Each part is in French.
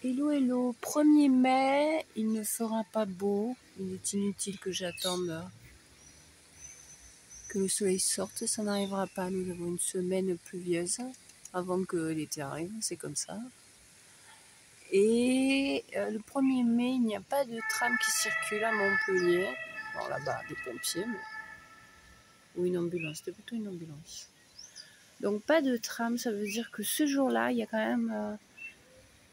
Hello, hello, 1er mai, il ne fera pas beau, il est inutile que j'attende que le soleil sorte, ça n'arrivera pas, nous avons une semaine pluvieuse avant que l'été arrive, c'est comme ça. Et le 1er mai, il n'y a pas de tram qui circule à Montpellier, bon là-bas des pompiers, mais... ou une ambulance, c'était plutôt une ambulance. Donc pas de tram, ça veut dire que ce jour-là, il y a quand même...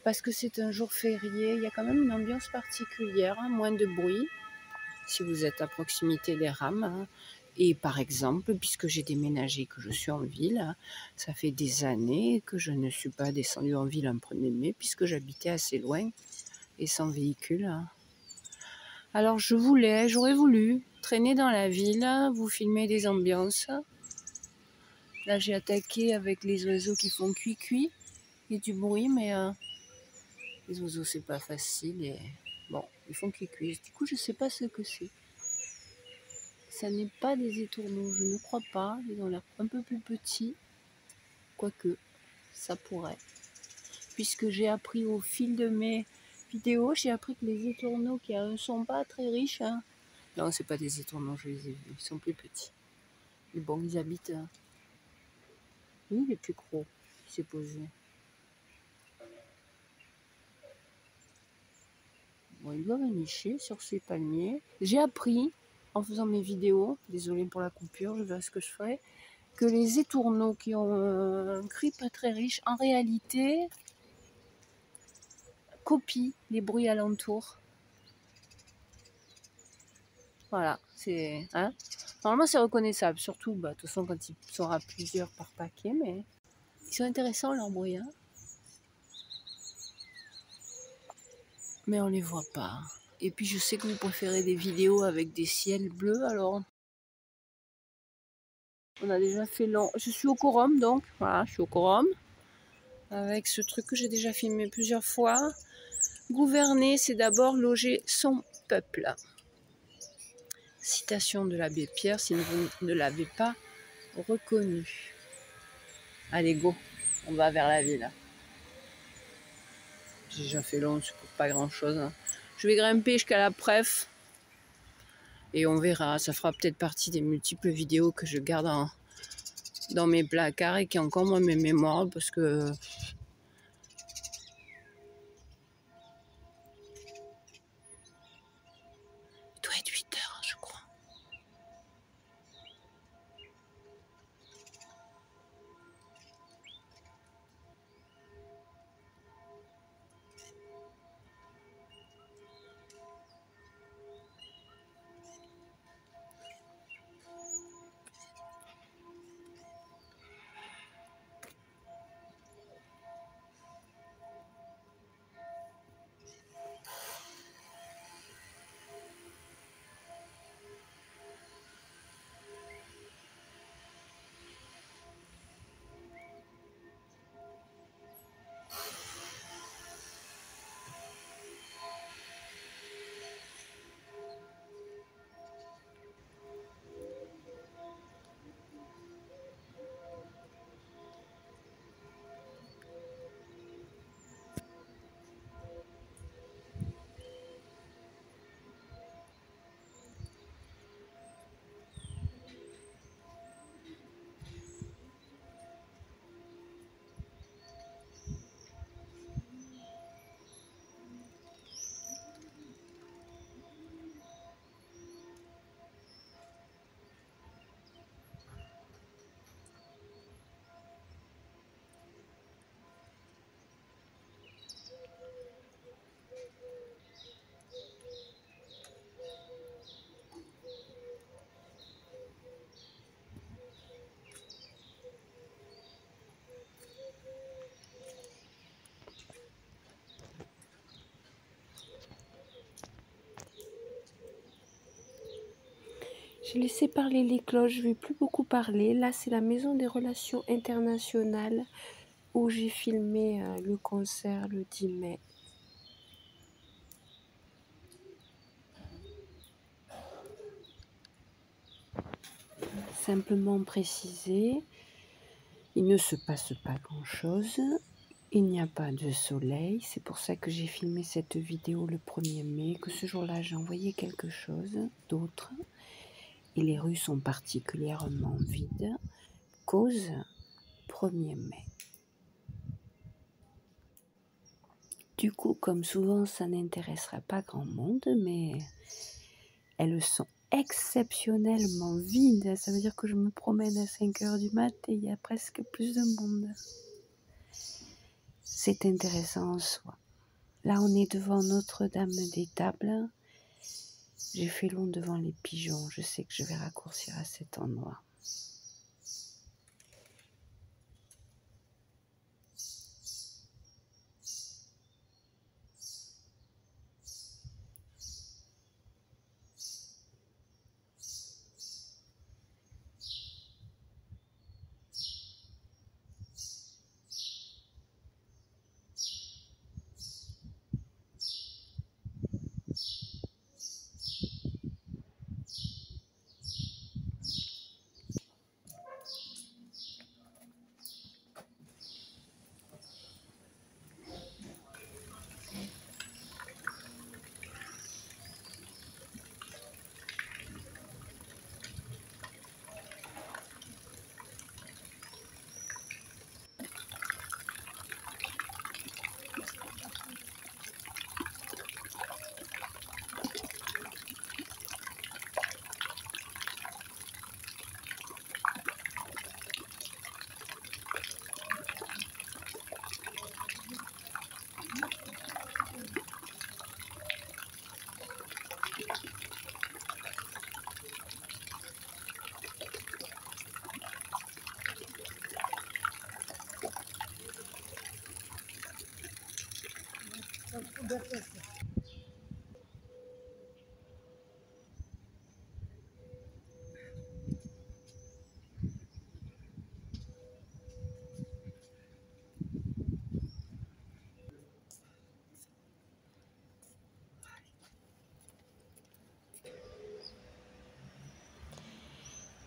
parce que c'est un jour férié, il y a quand même une ambiance particulière, hein, moins de bruit, si vous êtes à proximité des rames. Hein. Et par exemple, puisque j'ai déménagé, que je suis en ville, ça fait des années que je ne suis pas descendue en ville un 1er mai, puisque j'habitais assez loin et sans véhicule. Alors j'aurais voulu traîner dans la ville, vous filmer des ambiances. Là j'ai attaqué avec les oiseaux qui font cuit-cuit, et du bruit, mais... les oiseaux, c'est pas facile et bon, ils font cuit-cuit. Du coup, je sais pas ce que c'est. Ça n'est pas des étourneaux, je ne crois pas. Ils ont l'air un peu plus petits, quoique ça pourrait. Puisque j'ai appris au fil de mes vidéos, j'ai appris que les étourneaux qui ne sont pas très riches. Hein. Non, c'est pas des étourneaux, je les ai vus. Ils sont plus petits. Mais bon, ils habitent. Oui, il est plus gros. Il s'est posé. Bon, ils doivent nicher sur ces palmiers. J'ai appris, en faisant mes vidéos, désolée pour la coupure, je verrai ce que je ferai, que les étourneaux qui ont un cri pas très riche, en réalité, copient les bruits alentours. Voilà, c'est... Hein, normalement, c'est reconnaissable, surtout, de toute façon, quand il sera plusieurs par paquet, mais... Ils sont intéressants, leurs bruits, hein. Mais on les voit pas. Et puis, je sais que vous préférez des vidéos avec des ciels bleus, alors... On a déjà fait long. Je suis au quorum, donc, voilà, je suis au quorum. Avec ce truc que j'ai déjà filmé plusieurs fois. Gouverner, c'est d'abord loger son peuple. Citation de l'abbé Pierre, si vous ne l'avez pas reconnu. Allez, go, on va vers la ville. J'ai déjà fait long, c'est pour pas grand chose. Hein. Je vais grimper jusqu'à la préf. Et on verra, ça fera peut-être partie des multiples vidéos que je garde dans mes placards et qui ont encore moi mes mémoires parce que... Il doit être 8 heures, je crois. J'ai laissé parler les cloches, je ne vais plus beaucoup parler. Là, c'est la Maison des Relations Internationales où j'ai filmé le concert le 10 mai. Simplement préciser, il ne se passe pas grand-chose. Il n'y a pas de soleil, c'est pour ça que j'ai filmé cette vidéo le 1er mai, que ce jour-là j'ai envoyé quelque chose d'autre. Et les rues sont particulièrement vides, cause 1er mai. Du coup, comme souvent, ça n'intéressera pas grand monde, mais elles sont exceptionnellement vides. Ça veut dire que je me promène à 5 h du mat et il y a presque plus de monde. C'est intéressant en soi. Là, on est devant Notre-Dame-des-Tables. J'ai fait long devant les pigeons. Je sais que je vais raccourcir à cet endroit.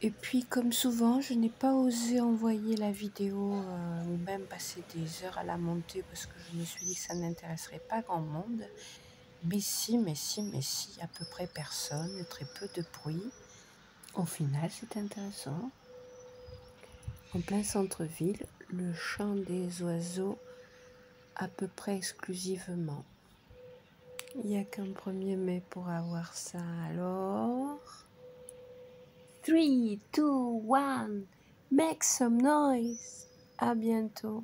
Et puis, comme souvent, je n'ai pas osé envoyer la vidéo ou même passer des heures à la monter parce que je me suis dit que ça n'intéresserait pas grand monde. Mais si, à peu près personne, très peu de bruit. Au final, c'est intéressant. En plein centre-ville, le chant des oiseaux à peu près exclusivement. Il n'y a qu'un 1er mai pour avoir ça. Alors, 3, 2, 1, make some noise. À bientôt.